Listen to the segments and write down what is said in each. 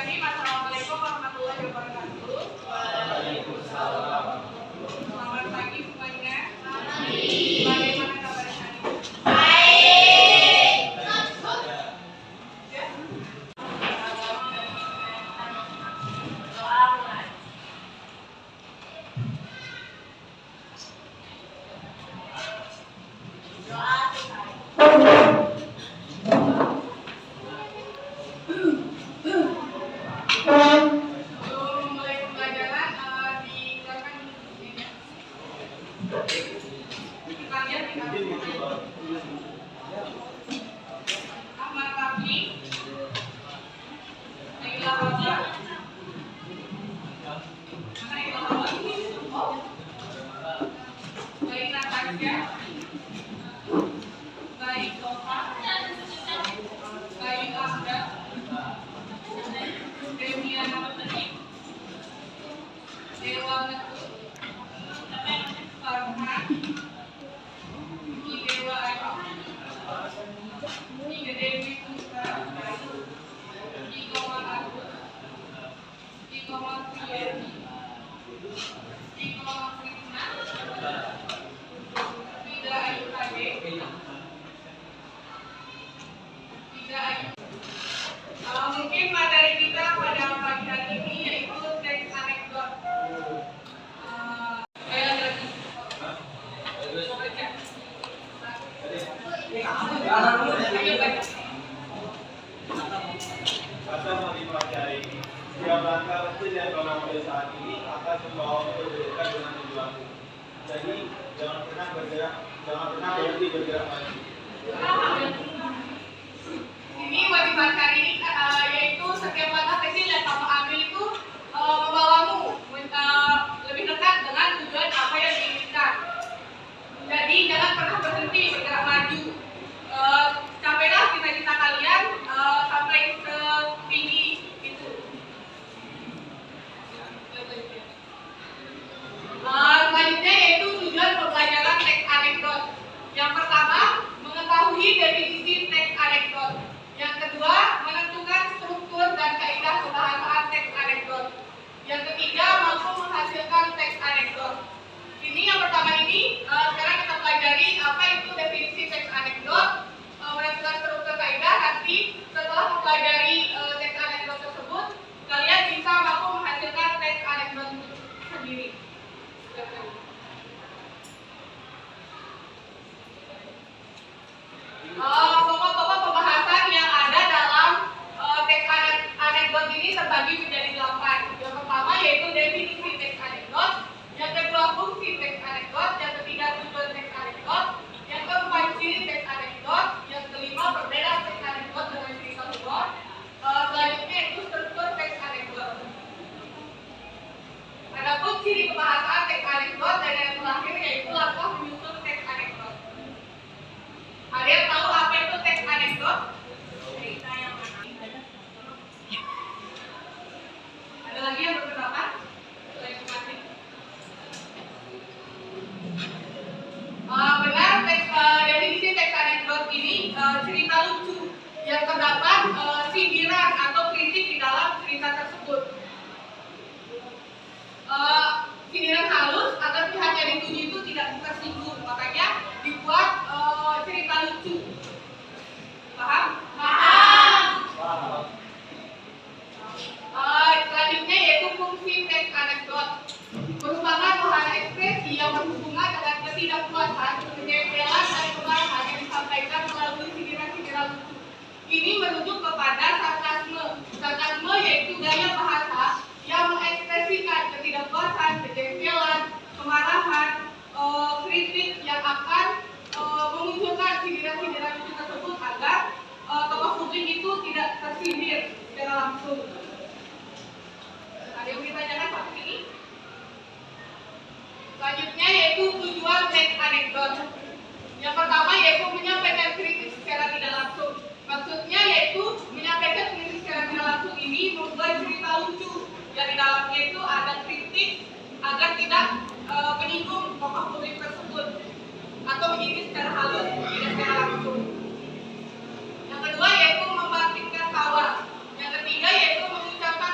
Bismillahirrahmanirrahim. Assalamualaikum warahmatullahi wabarakatuh. Waalaikumsalam. Selamat pagi semuanya. Pagi. Bagaimana kabar hari ini? Baik. Ya. Sebelum memulai pembelajaran, dikeluarkan bukunya. Kalian kita Ahmad Rafi, Naila Hawa, Naila Hawa, Baik Natasha, Baik Tova, Baik Ahda, Demiana Putri, Dewa Netu, Farhan, Dewa Ayu, Dewi Putra, Komar Agus, Komar Priyadi, Komar Krisna, Vida Ayu Kade, Vida Ayu. Mungkin materi kita pada pagi hari ini yaitu teks anekdot. Ayo lagi. Ayo baca. Masa mempelajari siapa langkah kecil yang kau ambil saat ini akan membawa berdekat dengan tujuanmu. Jadi jangan pernah berhenti bergerak maju. Ini wajiban hari ini yaitu setiap langkah kecil yang kamu ambil itu membawamu lebih dekat dengan tujuan apa yang diinginkan. Jadi jangan pernah berhenti bergerak maju. Capailah cita-cita kalian sampai setinggi itu. Selanjutnya yaitu tujuan pembelajaran teks anekdot. Yang pertama, mengetahui definisi teks anekdot. Yang kedua, menentukan struktur dan kaidah pembahasan teks anekdot. Yang ketiga, mampu menghasilkan teks anekdot. Ini yang pertama ini, sekarang kita pelajari apa itu definisi teks anekdot, menentukan struktur kaidah. Nanti setelah mempelajari teks anekdot tersebut, kalian bisa mampu menghasilkan teks anekdot sendiri. Pokok-pokok pembahasan yang ada dalam teks anekdot ini terbagi menjadi 8. Yang pertama yaitu definisi teks anekdot, yang kedua fungsi teks anekdot, yang ketiga tujuan teks anekdot, yang keempat ciri teks anekdot, yang kelima perbedaan teks anekdot dengan cerita humor, selanjutnya itu struktur teks anekdot. Adapun ciri pembahasan teks anekdot dan yang terakhir yaitu langkah menyusun teks anekdot. Ada yang tahu apa itu teks anekdot? Cerita yang mana? Ada lagi yang berpendapat? Benar, definisi teks anekdot ini cerita lucu yang terdapat sindiran atau kritik di dalam cerita tersebut. Sindiran halus agar pihak yang dituju itu tidak tersinggung, makanya dibuat cerita lucu. Paham? Selanjutnya yaitu fungsi teks anekdot. Merupakan wahana ekspresi yang berhubungan dengan ketidakpuasan, kejengkelan dan kemarahan yang disampaikan melalui sindiran-sindiran lucu. Ini merujuk kepada sarkasme. Sarkasme yaitu gaya bahasa yang mengekspresikan ketidakpuasan, kejengkelan, kemarahan, kritik yang akan memunculkan sindiran-sindiran lucu tersebut agar tokoh publik itu tidak tersindir secara langsung. Ada yang ditanyakan Pak ini? Selanjutnya yaitu tujuan teks anekdot. Yang pertama yaitu menyampaikan kritik secara tidak langsung. Maksudnya yaitu menyampaikan kritik secara tidak langsung ini membuat cerita lucu yang di dalamnya itu ada kritik agar tidak menyinggung tokoh publik tersebut atau menyinggung secara halus, tidak secara langsung. Yang kedua yaitu membangkitkan tawa. Yang ketiga yaitu mengucapkan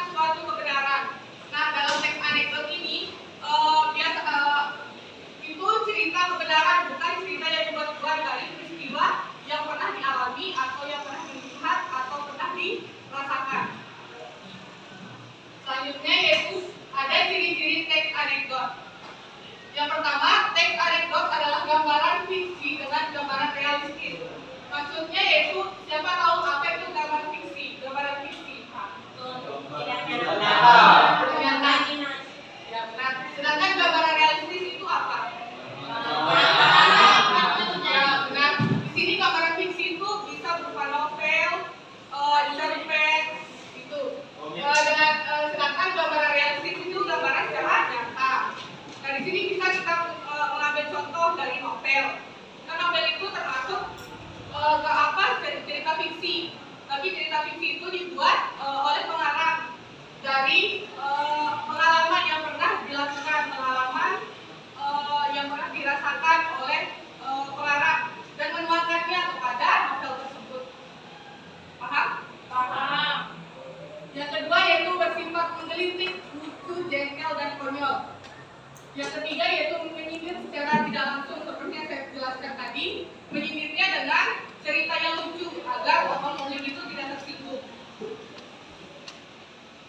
Yang ketiga yaitu menyindir secara tidak langsung seperti yang saya jelaskan tadi, menyindirnya dengan cerita yang lucu agar tokoh konflik itu tidak tersinggung.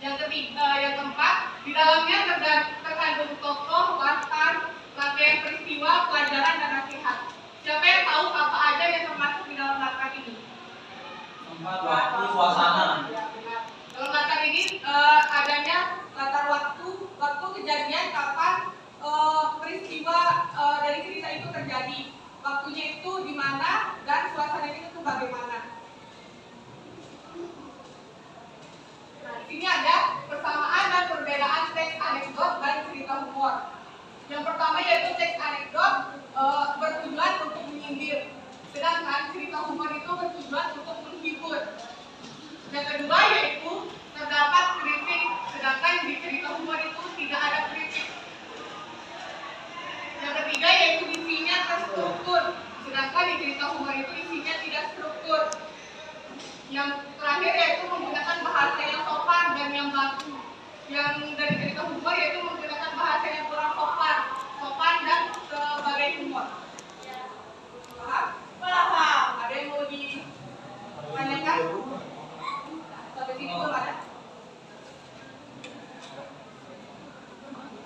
Yang keempat, di dalamnya terkandung tokoh, latar, rangkaian peristiwa, pelajaran dan nasihat. Siapa yang tahu apa aja yang termasuk di dalam latar ini? Waktu, suasana. Ya, benar. Dalam latar ini adanya latar waktu kejadian kapan peristiwa dari cerita itu terjadi, waktunya itu di mana dan suasananya itu bagaimana. Nah, di sini ada persamaan dan perbedaan teks anekdot dan cerita humor. Yang pertama yaitu teks anekdot bertujuan untuk menyindir, sedangkan cerita humor itu bertujuan untuk menghibur. Yang kedua yaitu terdapat kritik, sedangkan di cerita humor itu tidak ada kritik. Yang ketiga yaitu isinya terstruktur, sedangkan di cerita humor itu isinya tidak struktur. Yang terakhir yaitu menggunakan bahasa yang sopan dan yang baku. Yang dari cerita humor yaitu menggunakan bahasa yang kurang sopan dan sebagai humor. Paham? Paham. Ada yang mau ditanyakan? Sampai sini belum ada?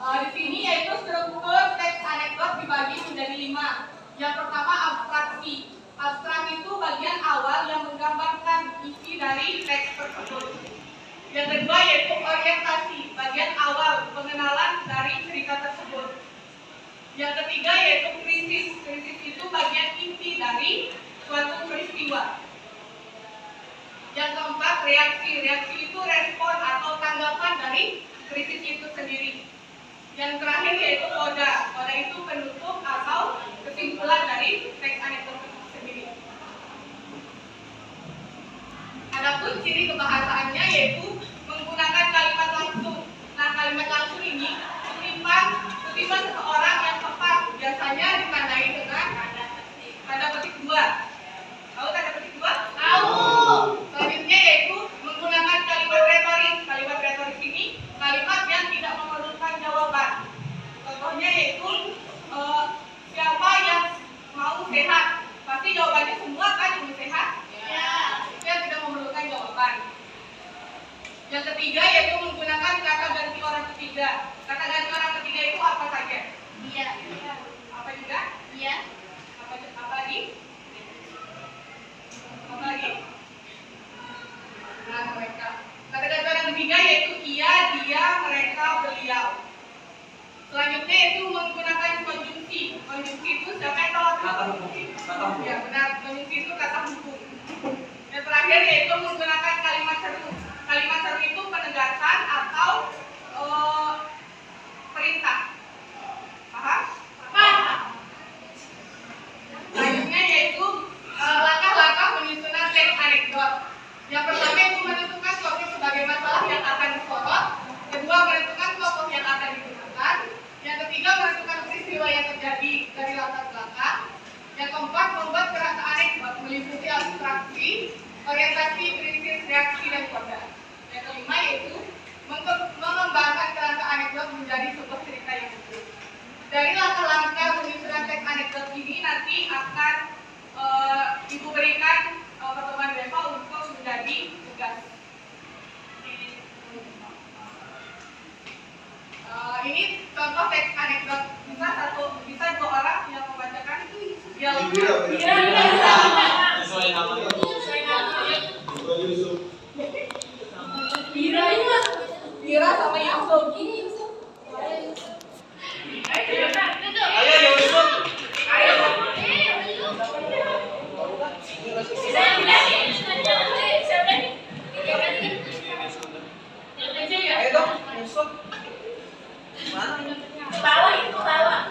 Di sini yaitu struktur teks anekdot dibagi menjadi 5. Yang pertama abstraksi. Abstrak itu bagian awal yang menggambarkan isi dari teks tersebut. Yang kedua yaitu orientasi, bagian awal pengenalan dari cerita tersebut. Yang ketiga yaitu krisis. Krisis itu bagian inti dari suatu peristiwa. Yang keempat reaksi. Reaksi itu respon atau tanggapan dari krisis itu sendiri. Yang terakhir yaitu koda. Koda itu penutup atau kesimpulan dari teks anekdot itu sendiri. Adapun ciri kebahasaannya yaitu menggunakan kalimat langsung. Nah, kalimat langsung ini kutipan seseorang yang tepat, biasanya ditandai dengan tanda petik 2. Tahu tanda petik 2? Tahu. Selanjutnya yaitu menggunakan kalimat retoris. Kalimat retoris ini kalimat yang tidak memerlukan jawaban. Contohnya yaitu siapa yang mau sehat? Pasti jawabannya semua kan yang mau sehat? Ya. Itu yang tidak memerlukan jawaban. Yang ketiga yaitu menggunakan kata ganti orang ketiga. Kata ganti orang ketiga itu apa saja? Iya. Apa juga? Iya. Apa lagi? Apa lagi? Nah, mereka. Kata ganti orang ketiga yaitu ia, dia, mereka, beliau. Selanjutnya yaitu menggunakan konjungsi. Konjungsi itu siapa yang tahu apa konjungsi? Ya benar, konjungsi itu kata hukum. Yang terakhir yaitu menggunakan kalimat seru. Kalimat seru itu penegasan atau perintah. Paham? Paham. Selanjutnya yaitu langkah-langkah penyusunan teks anekdot. Yang pertama itu menentukan topik sebagai masalah yang akan disorot. Kedua, menentukan tokoh yang akan digunakan. Yang ketiga, menentukan peristiwa yang terjadi dari latar belakang. Yang keempat, membuat kerangka anekdot meliputi abstraksi, orientasi, krisis, reaksi, dan koda. Yang kelima yaitu mengembangkan kerangka anekdot menjadi sebuah cerita yang utuh. Dari langkah-langkah penyusunan teks anekdot ini nanti akan Ibu berikan pertemuan besok untuk menjadi tugas. Ini contoh teks anekdot. Bisa 2 orang yang membacakan? Iya. Sesuai namanya. Yusuf. Bira sama Yusuf. Ayo Yusuf. Ayo dong, Yusuf. Mana? Bawah itu bawah.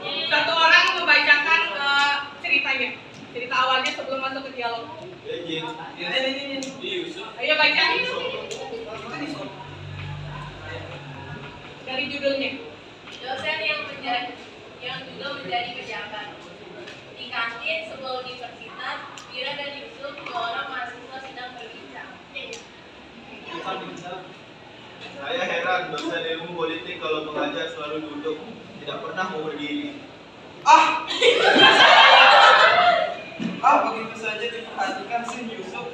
Satu orang membacakan ceritanya. Cerita awalnya sebelum masuk ke dialog. Ini Yusuf. Ayo baca. Dari judulnya. Dosen yang juga menjadi pejabat. Di kantin sebuah universitas, Ira dan Yusuf, 2 orang mahasiswa sedang berbincang. Saya heran dosen ilmu politik kalau mengajar selalu duduk, tidak pernah mau berdiri. Begitu saja diperhatikan sih Yusuf.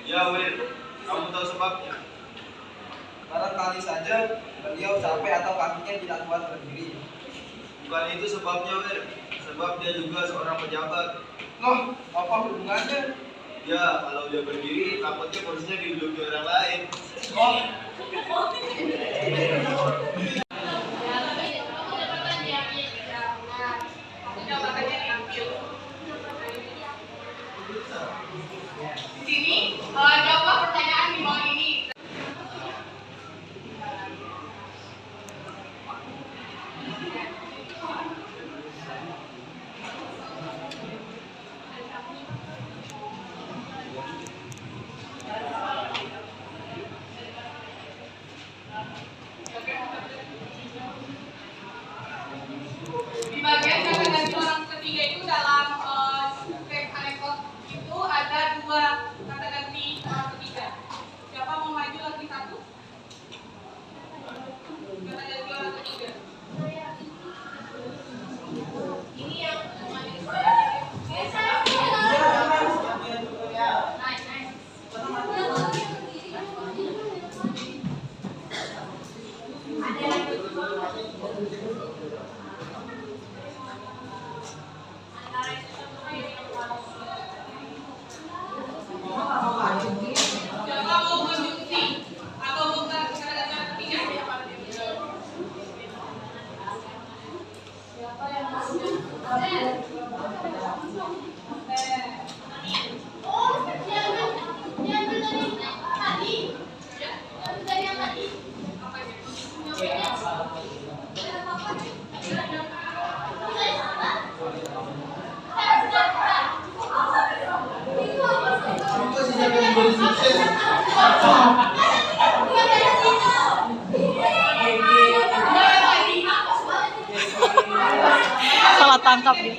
Ya Wir, kamu tahu sebabnya? Barangkali saja beliau capek atau kakinya tidak kuat berdiri. Bukan itu sebabnya Wir, sebab dia juga seorang pejabat. Loh, apa hubungannya? Ya, kalau dia berdiri, takutnya posisinya diduduki orang lain. Oh, Jabatannya diambil. Di sini jawab pertanyaan di bawah ini. Di bagian kata ganti orang ketiga itu dalam teks anekdot itu ada dua kata ganti orang ketiga. Siapa mau maju lagi satu? Kata ganti orang ketiga. Ini yang Siapa mau menjunksi atau mau kata ganti orang ketiga? Siapa yang mau? Salah tangkap dia.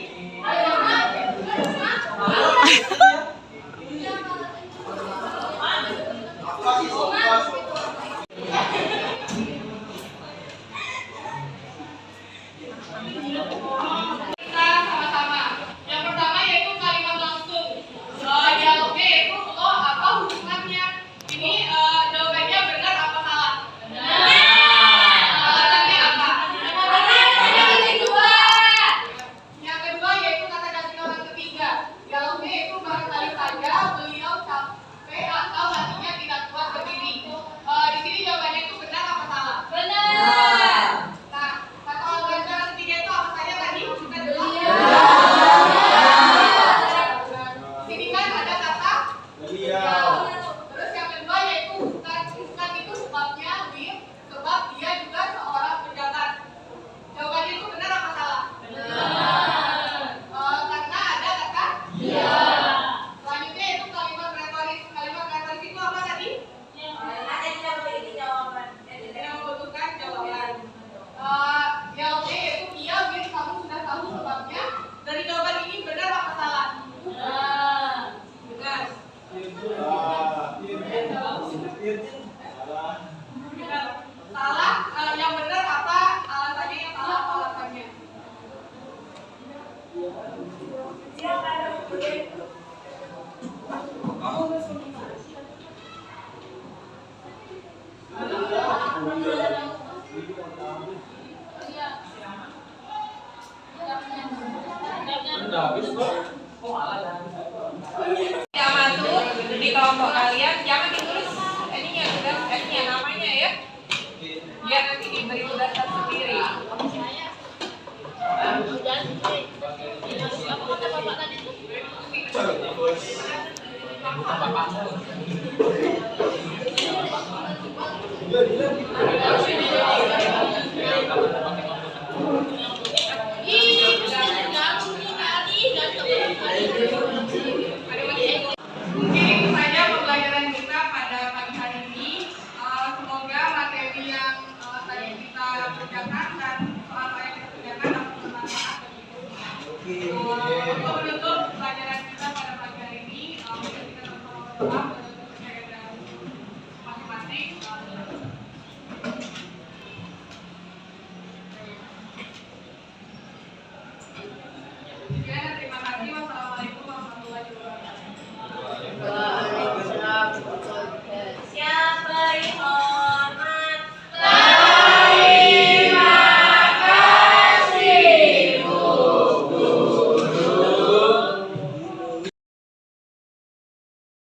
Kita sama-sama. Yang pertama yaitu kalimat langsung. Dialognya yaitu lo apa hubungannya? Ini jawabannya benar apa salah? Alasannya apa? Yang kedua yaitu kata ganti orang ketiga. Dialognya yaitu barangkali saja beliau capek atau hatinya tidak kuat berdiri. Di sini jawabannya itu benar apa salah? Nah, kata ganti orang ketiga itu apa saja tadi? Kita jelas. Sini kan ada kata Beliau. terus yang kedua yaitu bukan itu sebabnya Wir, sebab dia juga seorang pejabat. Jawabannya itu benar apa salah? Karena ada kata selanjutnya itu kalimat retoris. Kalimat retoris itu apa tadi? Yang membutuhkan jawaban. Jawabannya yaitu iya Wir, kamu sudah tahu sebabnya. Dari jawaban ini benar apa salah? Benar. Benar. Salah. Yang benar apa alasannya? Yang salah apa alasannya? Tidak masuk di kelompok kalian, jangan ditulis ininya tugas namanya ya. Biar nanti diberi tugas sendiri. Mungkin itu saja pembelajaran kita pada pagi hari ini. Semoga materi yang tadi kita kerjakan dan soal yang kita kerjakan dapat bermanfaat bagi kita. Untuk menutup pelajaran kita pada pagi hari ini, kita sama-sama berdoa.